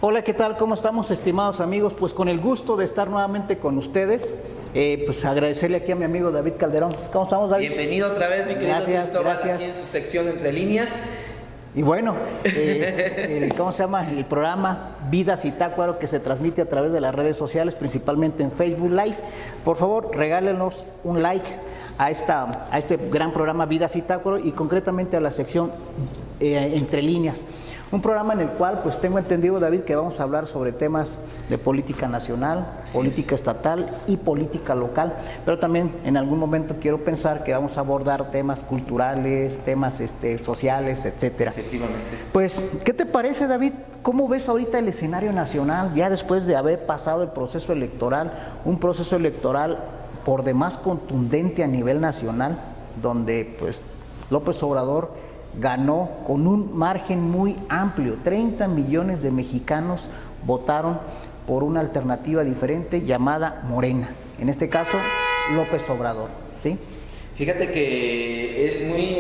Hola, ¿qué tal? ¿Cómo estamos, estimados amigos? Pues con el gusto de estar nuevamente con ustedes. Pues agradecerle aquí a mi amigo David Calderón. ¿Cómo estamos, David? Bienvenido otra vez, mi querido Cristóbal, aquí en su sección Entre Líneas. Y bueno, ¿cómo se llama? El programa Vida Zitácuaro, que se transmite a través de las redes sociales, principalmente en Facebook Live. Por favor, regálenos un like a este gran programa Vida Zitácuaro y concretamente a la sección Entre Líneas. Un programa en el cual, pues tengo entendido, David, que vamos a hablar sobre temas de política nacional, política estatal y política local, pero también en algún momento quiero pensar que vamos a abordar temas culturales, temas sociales, etcétera. Efectivamente. Pues, ¿qué te parece, David? ¿Cómo ves ahorita el escenario nacional, ya después de haber pasado el proceso electoral, un proceso electoral por demás contundente a nivel nacional, donde pues López Obrador ganó con un margen muy amplio? 30 millones de mexicanos votaron por una alternativa diferente llamada Morena, en este caso López Obrador, ¿sí? Fíjate que es muy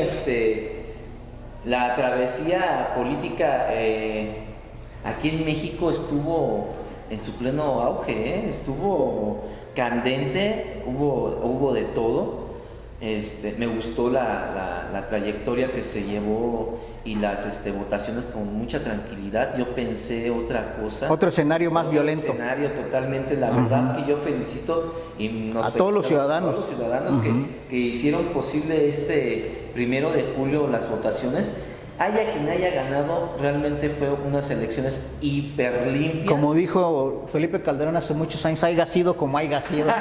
la travesía política aquí en México estuvo en su pleno auge, estuvo candente, hubo de todo. Me gustó la trayectoria que se llevó y las votaciones con mucha tranquilidad. Yo pensé otra cosa. Otro escenario más violento. Otro escenario totalmente, la verdad que yo felicito a todos los ciudadanos, que hicieron posible primero de julio las votaciones. Haya quien haya ganado, realmente fue unas elecciones hiper limpias. Como dijo Felipe Calderón hace muchos años, haya sido como haya sido.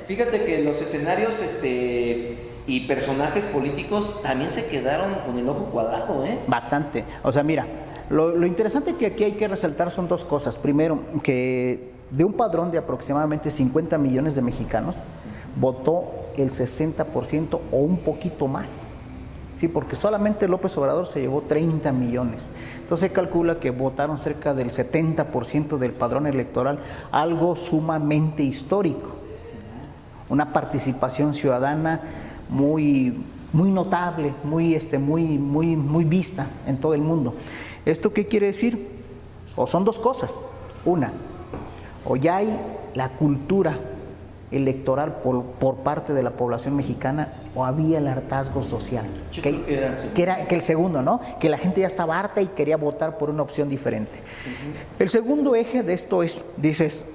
Fíjate que los escenarios y personajes políticos también se quedaron con el ojo cuadrado, ¿eh? Bastante. O sea, mira, lo interesante que aquí hay que resaltar son dos cosas. Primero, que de un padrón de aproximadamente 50 millones de mexicanos, votó el 60% o un poquito más. Sí, porque solamente López Obrador se llevó 30 millones. Entonces se calcula que votaron cerca del 70% del padrón electoral, algo sumamente histórico. Una participación ciudadana muy notable, muy vista en todo el mundo. ¿Esto qué quiere decir? O son dos cosas. Una, o ya hay la cultura electoral por parte de la población mexicana, o había el hartazgo social, que era el segundo, ¿no? Que la gente ya estaba harta y quería votar por una opción diferente. El segundo eje de esto es, dices,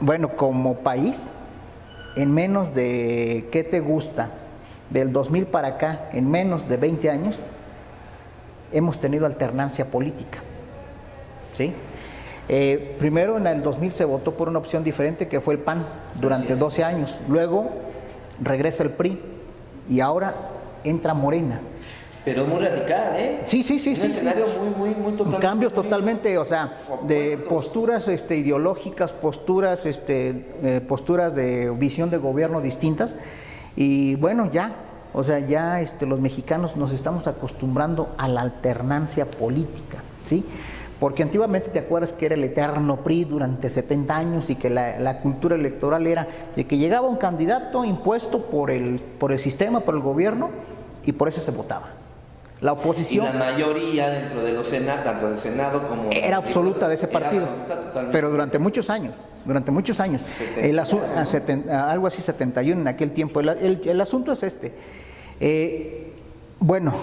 bueno, como país, en menos de, ¿qué te gusta? Del 2000 para acá, en menos de 20 años, hemos tenido alternancia política, ¿sí? Primero en el 2000 se votó por una opción diferente que fue el PAN durante 12 años, luego regresa el PRI y ahora entra Morena. Pero muy radical, ¿eh? Sí. Un escenario muy totalmente. Cambios totalmente, o sea, de posturas ideológicas, posturas de visión de gobierno distintas. Y bueno, ya los mexicanos nos estamos acostumbrando a la alternancia política, ¿sí? Porque antiguamente te acuerdas que era el eterno PRI durante 70 años y que la cultura electoral era de que llegaba un candidato impuesto por el sistema, por el gobierno, y por eso se votaba. La oposición... Y la mayoría dentro de los senados, tanto del Senado como... Era absoluta de ese partido, pero durante muchos años. Algo así 71 en aquel tiempo. El asunto es bueno,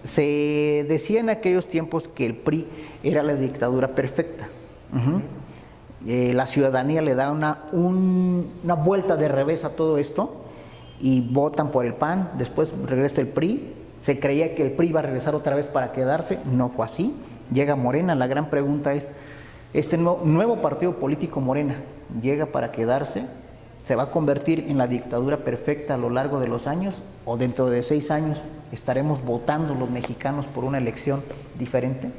se decía en aquellos tiempos que el PRI era la dictadura perfecta. La ciudadanía le da una vuelta de revés a todo esto y votan por el PAN, después regresa el PRI. Se creía que el PRI iba a regresar otra vez para quedarse, no fue así. Llega Morena, la gran pregunta es, ¿este nuevo partido político Morena llega para quedarse? ¿Se va a convertir en la dictadura perfecta a lo largo de los años? ¿O dentro de 6 años estaremos votando los mexicanos por una elección diferente?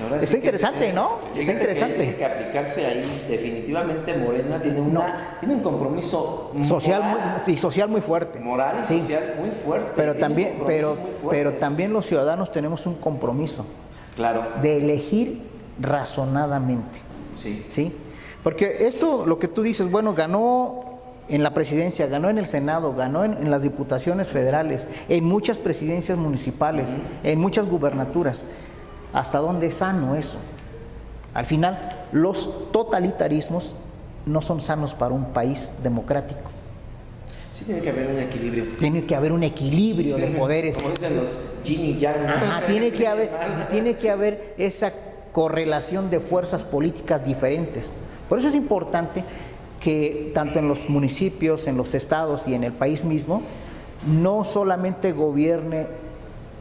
Pues está interesante, ¿no? Está interesante. Tiene que aplicarse ahí. Definitivamente Morena tiene un compromiso social muy fuerte. Moral y social muy fuerte. Pero también los ciudadanos tenemos un compromiso. Claro. De elegir razonadamente. ¿Sí? Porque esto, lo que tú dices, bueno, ganó en la presidencia, ganó en el Senado, ganó en las diputaciones federales, en muchas presidencias municipales, en muchas gubernaturas. ¿Hasta dónde es sano eso? Al final, los totalitarismos no son sanos para un país democrático. Sí, tiene que haber un equilibrio. Tiene que haber un equilibrio de poderes. Como dicen los yin y yang, ¿no? Ajá, tiene que haber esa correlación de fuerzas políticas diferentes. Por eso es importante que tanto en los municipios, en los estados y en el país mismo, no solamente gobierne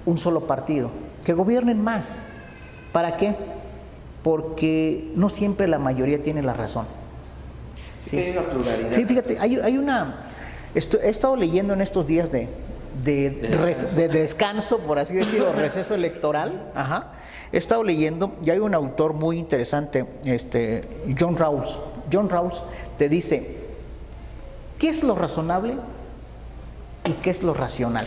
un solo partido, que gobiernen más. ¿Para qué? Porque no siempre la mayoría tiene la razón. Sí, que hay una pluralidad. Sí, fíjate, hay una... He estado leyendo en estos días de descanso, por así decirlo, receso electoral. Ajá. He estado leyendo y hay un autor muy interesante, John Rawls. John Rawls te dice, ¿qué es lo razonable y qué es lo racional?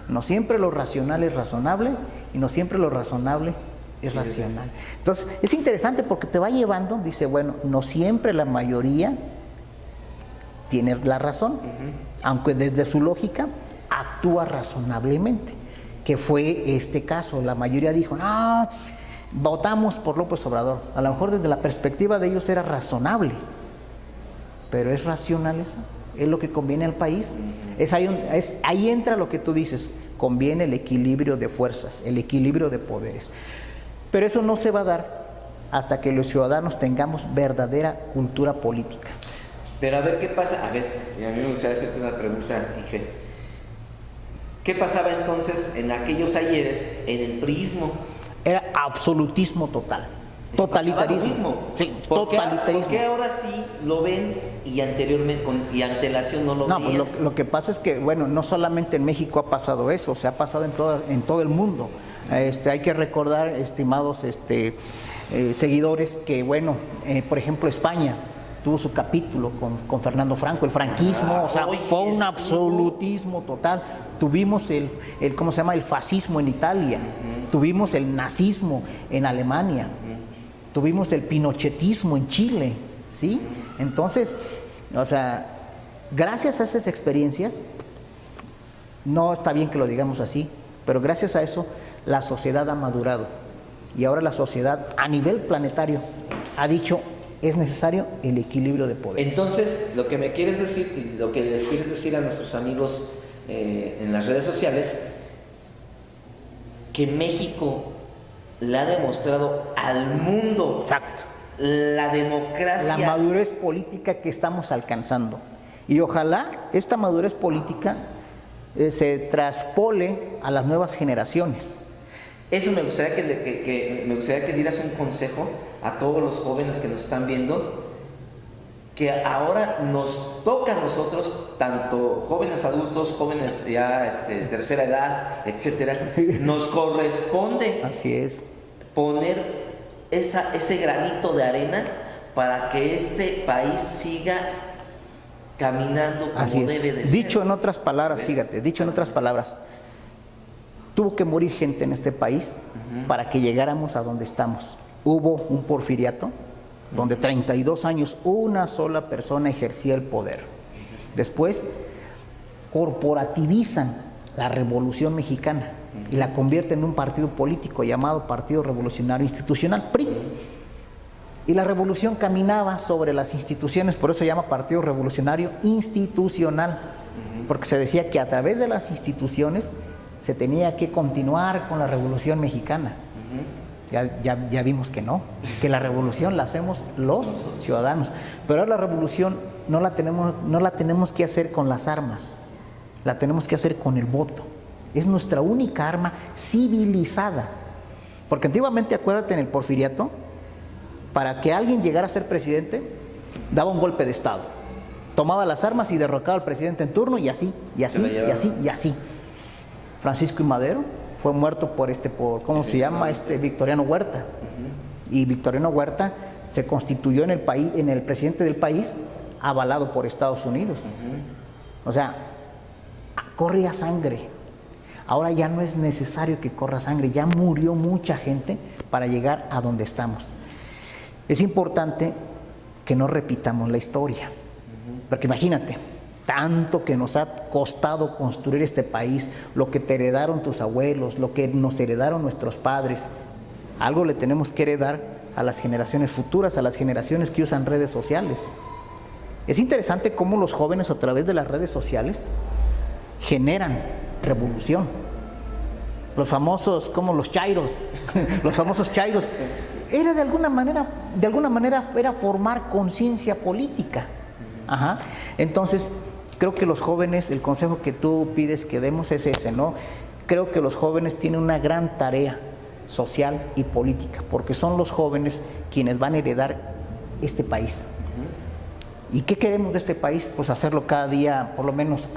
No siempre lo racional es razonable y no siempre lo razonable es racional. Entonces, es interesante porque te va llevando, dice, bueno, no siempre la mayoría tiene la razón, aunque desde su lógica actúa razonablemente, que fue este caso. La mayoría dijo, no, votamos por López Obrador. A lo mejor desde la perspectiva de ellos era razonable, pero ¿es racional eso? ¿Es lo que conviene al país? Ahí entra lo que tú dices, conviene el equilibrio de fuerzas, el equilibrio de poderes. Pero eso no se va a dar hasta que los ciudadanos tengamos verdadera cultura política. Pero a ver qué pasa, a ver, a mí me gustaría hacerte una pregunta, Inge. ¿Qué pasaba entonces en aquellos ayeres en el priismo? Era absolutismo total, totalitarismo. Sí, totalitarismo. ¿Por qué ahora sí lo ven y anteriormente y antelación no lo veían? No, pues lo que pasa es que, bueno, no solamente en México ha pasado eso, se ha pasado en todo el mundo. Hay que recordar, estimados seguidores, que, bueno, por ejemplo, España tuvo su capítulo con Fernando Franco, el franquismo, o sea, fue un absolutismo total. Tuvimos ¿cómo se llama? El fascismo en Italia, tuvimos el nazismo en Alemania, tuvimos el pinochetismo en Chile, ¿sí? Entonces, o sea, gracias a esas experiencias, no está bien que lo digamos así, pero gracias a eso la sociedad ha madurado y ahora la sociedad a nivel planetario ha dicho, es necesario el equilibrio de poder. Entonces, lo que me quieres decir, lo que les quieres decir a nuestros amigos en las redes sociales, que México le ha demostrado al mundo. Exacto. La democracia, la madurez política que estamos alcanzando. Y ojalá esta madurez política se traspole a las nuevas generaciones. Eso me gustaría me gustaría que dieras un consejo a todos los jóvenes que nos están viendo, que ahora nos toca a nosotros, tanto jóvenes adultos, jóvenes ya tercera edad, etcétera, nos corresponde así es, poner ese granito de arena para que este país siga caminando como debe de ser. Dicho en otras palabras, fíjate, dicho en otras palabras, tuvo que morir gente en este país para que llegáramos a donde estamos. Hubo un porfiriato donde 32 años una sola persona ejercía el poder. Después corporativizan la Revolución Mexicana y la convierten en un partido político llamado Partido Revolucionario Institucional, PRI. Y la revolución caminaba sobre las instituciones, por eso se llama Partido Revolucionario Institucional, porque se decía que a través de las instituciones se tenía que continuar con la Revolución Mexicana. Ya vimos que no, que la revolución la hacemos los ciudadanos. Pero ahora la revolución no la tenemos que hacer con las armas, la tenemos que hacer con el voto. Es nuestra única arma civilizada. Porque antiguamente, acuérdate, en el porfiriato, para que alguien llegara a ser presidente, daba un golpe de Estado. Tomaba las armas y derrocaba al presidente en turno, y así, y así, y así, y así. Francisco I. Madero fue muerto por ¿cómo se llama? Victoriano Huerta. Y Victoriano Huerta se constituyó en el presidente del país, avalado por Estados Unidos. O sea, corría sangre. Ahora ya no es necesario que corra sangre, ya murió mucha gente para llegar a donde estamos. Es importante que no repitamos la historia, porque imagínate, tanto que nos ha costado construir este país, lo que te heredaron tus abuelos, lo que nos heredaron nuestros padres, Algo le tenemos que heredar a las generaciones futuras, a las generaciones que usan redes sociales. Es interesante cómo los jóvenes a través de las redes sociales generan revolución. Los famosos, como los chairos, los famosos chairos, era de alguna manera era formar conciencia política. Ajá. Entonces, creo que los jóvenes, el consejo que tú pides que demos es ese, ¿no? Creo que los jóvenes tienen una gran tarea social y política, porque son los jóvenes quienes van a heredar este país. ¿Y qué queremos de este país? Pues hacerlo cada día, por lo menos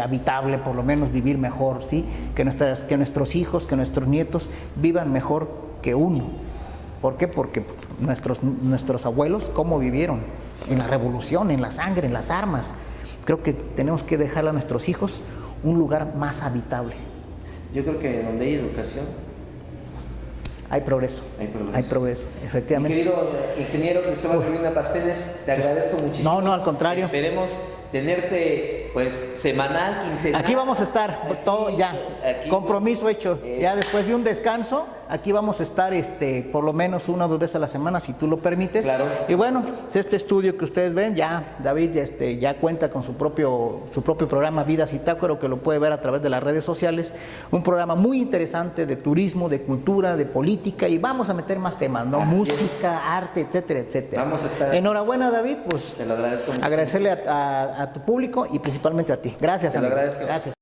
habitable, por lo menos vivir mejor, ¿sí? Que nuestros hijos, que nuestros nietos vivan mejor que uno. ¿Por qué? Porque nuestros abuelos, ¿cómo vivieron? En la revolución, en la sangre, en las armas. Creo que tenemos que dejarle a nuestros hijos un lugar más habitable. Yo creo que donde hay educación hay progreso. Hay progreso, Mi efectivamente. querido ingeniero Cristóbal Urbina Pasteles, te agradezco muchísimo. No, al contrario. Esperemos tenerte pues semanal, quincenal. Aquí vamos a estar, todo ya, aquí, compromiso hecho. Ya después de un descanso, aquí vamos a estar por lo menos 1 o 2 veces a la semana, si tú lo permites. Claro. Y bueno, este estudio que ustedes ven, ya David ya cuenta con su propio programa Vida Zitácuaro, que lo puede ver a través de las redes sociales. Un programa muy interesante de turismo, de cultura, de política, y vamos a meter más temas, ¿no? Así Música, arte, etcétera, etcétera. Vamos a estar. Enhorabuena, David, pues Te lo agradezco muchísimo. agradecerle a tu público y principalmente a ti. Gracias, Te lo amigo. agradezco. Gracias.